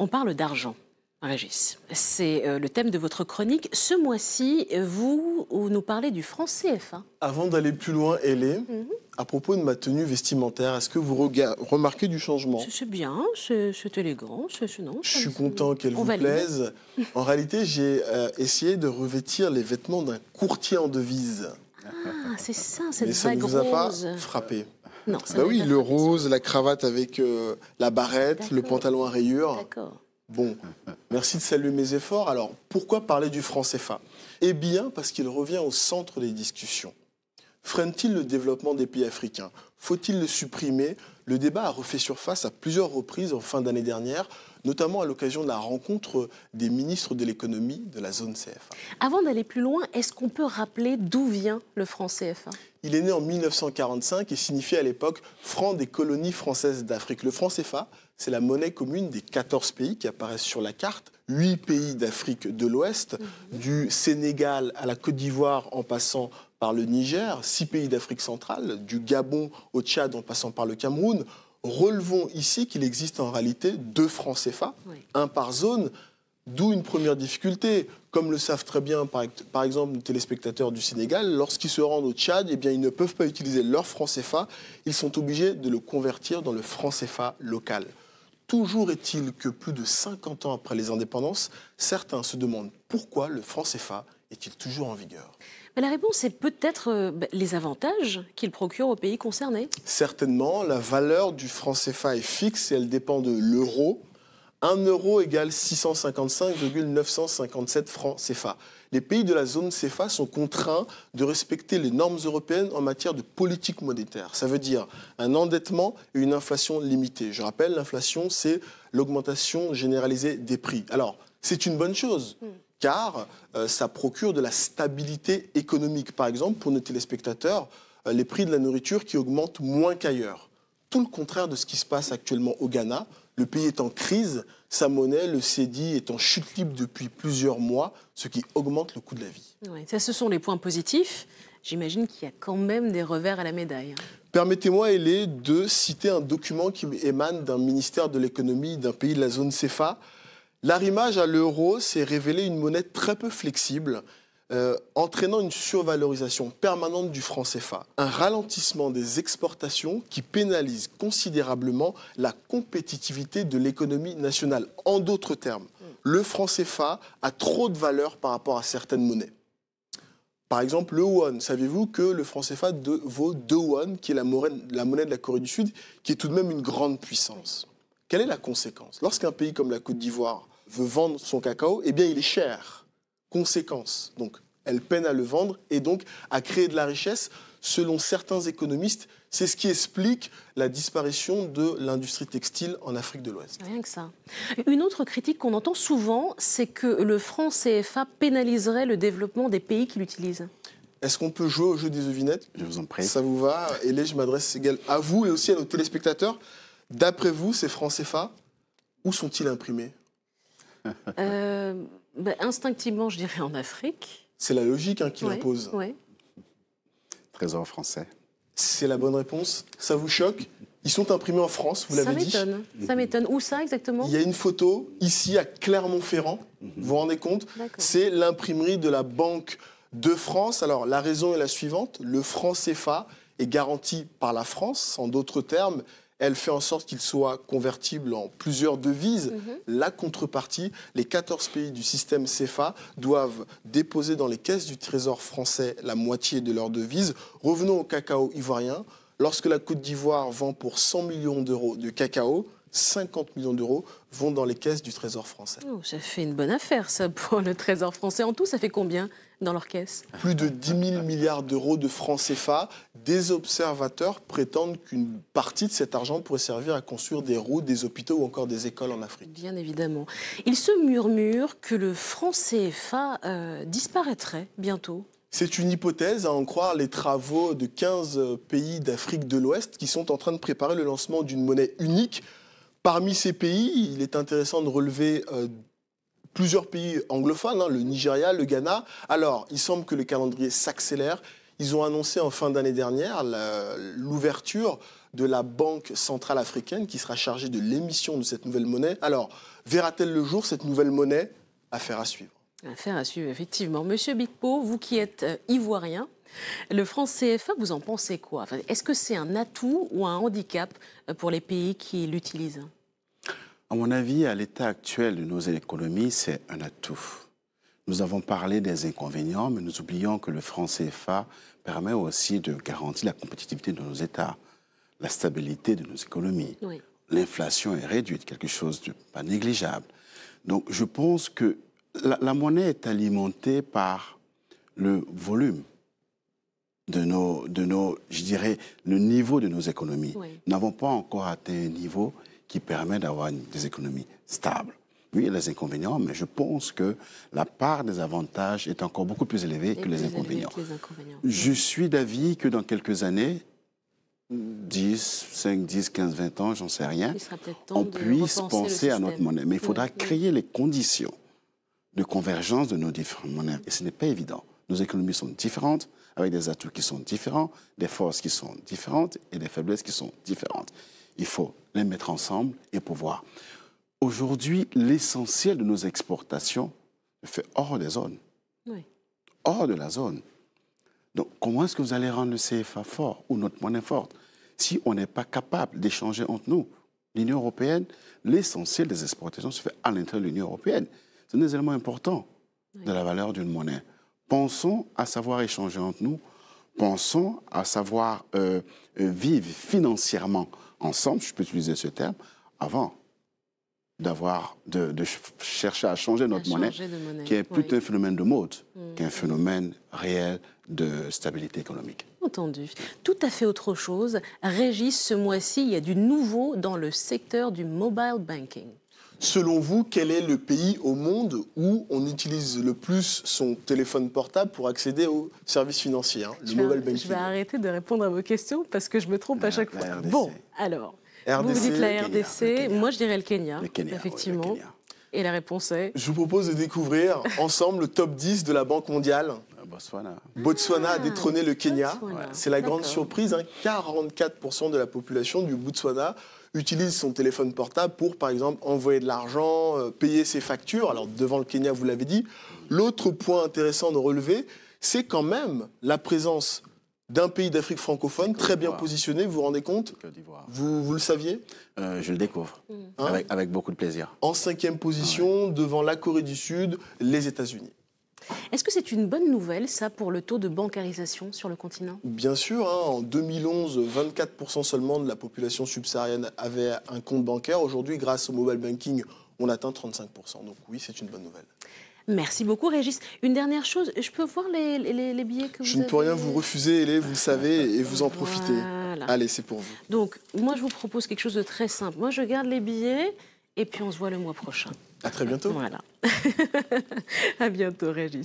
On parle d'argent, Régis. C'est le thème de votre chronique. Ce mois-ci, vous nous parlez du franc CFA. Avant d'aller plus loin, Hélène, à propos de ma tenue vestimentaire, est-ce que vous remarquez du changement? C'est bien, c'est élégant. Non, je suis content qu'elle vous plaise. En réalité, j'ai essayé de revêtir les vêtements d'un courtier en devises. Ah, c'est ça, cette Mais ça vague ne vous a pas rose. frappé? Non, ça bah oui, pas le frappé. rose, la cravate avec la barrette, le pantalon à rayures. D'accord. Bon, merci de saluer mes efforts. Alors, pourquoi parler du franc CFA? Eh bien, parce qu'il revient au centre des discussions. Freine-t-il le développement des pays africains? Faut-il le supprimer? Le débat a refait surface à plusieurs reprises en fin d'année dernière, notamment à l'occasion de la rencontre des ministres de l'économie de la zone CFA. Avant d'aller plus loin, est-ce qu'on peut rappeler d'où vient le franc CFA? Il est né en 1945 et signifiait à l'époque franc des colonies françaises d'Afrique. Le franc CFA, c'est la monnaie commune des 14 pays qui apparaissent sur la carte. 8 pays d'Afrique de l'Ouest, du Sénégal à la Côte d'Ivoire en passant par le Niger, 6 pays d'Afrique centrale, du Gabon au Tchad en passant par le Cameroun. Relevons ici qu'il existe en réalité 2 francs CFA, un par zone, d'où une première difficulté. Comme le savent très bien, par exemple, les téléspectateurs du Sénégal, lorsqu'ils se rendent au Tchad, eh bien, ils ne peuvent pas utiliser leur franc CFA, ils sont obligés de le convertir dans le franc CFA local. Toujours est-il que plus de 50 ans après les indépendances, certains se demandent pourquoi le franc CFA est-il toujours en vigueur? Mais la réponse est peut-être les avantages qu'il procure aux pays concernés. Certainement, la valeur du franc CFA est fixe et elle dépend de l'euro. 1 euro égale 655,957 francs CFA. Les pays de la zone CFA sont contraints de respecter les normes européennes en matière de politique monétaire. Ça veut dire un endettement et une inflation limitée. Je rappelle, l'inflation, c'est l'augmentation généralisée des prix. Alors, c'est une bonne chose, car ça procure de la stabilité économique. Par exemple, pour nos téléspectateurs, les prix de la nourriture qui augmentent moins qu'ailleurs. Tout le contraire de ce qui se passe actuellement au Ghana. Le pays est en crise, sa monnaie, le cédi, est en chute libre depuis plusieurs mois, ce qui augmente le coût de la vie. Ouais, ça, ce sont les points positifs. J'imagine qu'il y a quand même des revers à la médaille. Permettez-moi, Hélène, de citer un document qui émane d'un ministère de l'économie d'un pays de la zone CFA. L'arrimage à l'euro s'est révélé une monnaie très peu flexible, entraînant une survalorisation permanente du franc CFA, un ralentissement des exportations qui pénalise considérablement la compétitivité de l'économie nationale. En d'autres termes, le franc CFA a trop de valeur par rapport à certaines monnaies. Par exemple, le won. Savez-vous que le franc CFA vaut 2 won, qui est la monnaie de la Corée du Sud, qui est tout de même une grande puissance? Quelle est la conséquence? Lorsqu'un pays comme la Côte d'Ivoire veut vendre son cacao, eh bien, il est cher. Conséquence, donc elle peine à le vendre et donc à créer de la richesse. Selon certains économistes, c'est ce qui explique la disparition de l'industrie textile en Afrique de l'Ouest. Rien que ça. Une autre critique qu'on entend souvent, c'est que le franc CFA pénaliserait le développement des pays qui l'utilisent. Est-ce qu'on peut jouer au jeu des devinettes? Je vous en prie. Ça vous va? Et là, je m'adresse également à vous et aussi à nos téléspectateurs. D'après vous, ces francs CFA, où sont-ils imprimés? Instinctivement, je dirais en Afrique. C'est la logique qui l'impose. Ouais. Trésor français. C'est la bonne réponse. Ça vous choque? Ils sont imprimés en France, vous l'avez dit. Ça m'étonne. Où ça exactement? Il y a une photo ici à Clermont-Ferrand. Vous vous rendez compte? C'est l'imprimerie de la Banque de France. Alors la raison est la suivante. Le franc CFA est garanti par la France. En d'autres termes, elle fait en sorte qu'il soit convertible en plusieurs devises. La contrepartie, les 14 pays du système CFA doivent déposer dans les caisses du Trésor français la moitié de leurs devises. Revenons au cacao ivoirien. Lorsque la Côte d'Ivoire vend pour 100 millions d'euros de cacao, 50 millions d'euros vont dans les caisses du Trésor français. Oh, ça fait une bonne affaire, ça, pour le Trésor français. En tout, ça fait combien dans leurs caisses? Plus de 10 000 milliards d'euros de francs CFA. Des observateurs prétendent qu'une partie de cet argent pourrait servir à construire des routes, des hôpitaux ou encore des écoles en Afrique. Bien évidemment. Il se murmure que le franc CFA disparaîtrait bientôt. C'est une hypothèse, à en croire les travaux de 15 pays d'Afrique de l'Ouest qui sont en train de préparer le lancement d'une monnaie unique. Parmi ces pays, il est intéressant de relever plusieurs pays anglophones, le Nigeria, le Ghana. Alors, il semble que le calendrier s'accélère. Ils ont annoncé en fin d'année dernière l'ouverture de la Banque centrale africaine qui sera chargée de l'émission de cette nouvelle monnaie. Alors, verra-t-elle le jour, cette nouvelle monnaie? Affaire à suivre. Affaire à suivre, effectivement. Monsieur Bikpo, vous qui êtes ivoirien, le franc CFA, vous en pensez quoi? Est-ce que c'est un atout ou un handicap pour les pays qui l'utilisent? À mon avis, à l'état actuel de nos économies, c'est un atout. Nous avons parlé des inconvénients, mais nous oublions que le franc CFA permet aussi de garantir la compétitivité de nos États, la stabilité de nos économies. Oui. L'inflation est réduite, quelque chose de pas négligeable. Donc je pense que la monnaie est alimentée par le volume de nos, je dirais, le niveau de nos économies. Oui. Nous n'avons pas encore atteint un niveau qui permet d'avoir des économies stables. Oui, il y a des inconvénients, mais je pense que la part des avantages est encore beaucoup plus élevée que les inconvénients. Je suis d'avis que dans quelques années, 10, 5, 10, 15, 20 ans, j'en sais rien, on puisse penser à notre monnaie. Mais il faudra créer les conditions de convergence de nos différentes monnaies. Et ce n'est pas évident. Nos économies sont différentes, avec des atouts qui sont différents, des forces qui sont différentes et des faiblesses qui sont différentes. Il faut les mettre ensemble et pouvoir. Aujourd'hui, l'essentiel de nos exportations se fait hors des zones, hors de la zone. Donc, comment est-ce que vous allez rendre le CFA fort ou notre monnaie forte si on n'est pas capable d'échanger entre nous? L'Union européenne, l'essentiel des exportations se fait à l'intérieur de l'Union européenne. C'est un des éléments importants de la valeur d'une monnaie. Pensons à savoir échanger entre nous, pensons à savoir vivre financièrement ensemble, je peux utiliser ce terme, avant de chercher à changer notre monnaie, qui est plutôt un phénomène de mode qu'un phénomène réel de stabilité économique. Entendu. Tout à fait autre chose. Régis, ce mois-ci, il y a du nouveau dans le secteur du mobile banking. Selon vous, quel est le pays au monde où on utilise le plus son téléphone portable pour accéder aux services financiers, le mobile banking? Je vais arrêter de répondre à vos questions parce que je me trompe à chaque fois. RDC. Bon, alors, vous me dites la RDC, moi je dirais le Kenya, effectivement. Oui, le Kenya. Et la réponse est? Je vous propose de découvrir ensemble le top 10 de la Banque mondiale. Botswana. Botswana a détrôné le Kenya. C'est la grande surprise. 44% de la population du Botswana utilise son téléphone portable pour, par exemple, envoyer de l'argent, payer ses factures. Alors, devant le Kenya, vous l'avez dit. L'autre point intéressant de relever, c'est quand même la présence d'un pays d'Afrique francophone très bien positionné. Vous vous rendez compte? Vous le saviez? Je le découvre, avec beaucoup de plaisir. En 5e position, devant la Corée du Sud, les États-Unis. Est-ce que c'est une bonne nouvelle, ça, pour le taux de bancarisation sur le continent? Bien sûr. En 2011, 24% seulement de la population subsaharienne avait un compte bancaire. Aujourd'hui, grâce au mobile banking, on atteint 35%. Donc oui, c'est une bonne nouvelle. Merci beaucoup, Régis. Une dernière chose, je peux voir les billets que vous avez? Je ne peux rien vous refuser, Hélène, vous le savez, et vous en profitez. Voilà. Allez, c'est pour vous. Donc, moi, je vous propose quelque chose de très simple. Moi, je garde les billets, et puis on se voit le mois prochain. À très bientôt. Voilà. À bientôt, Régis.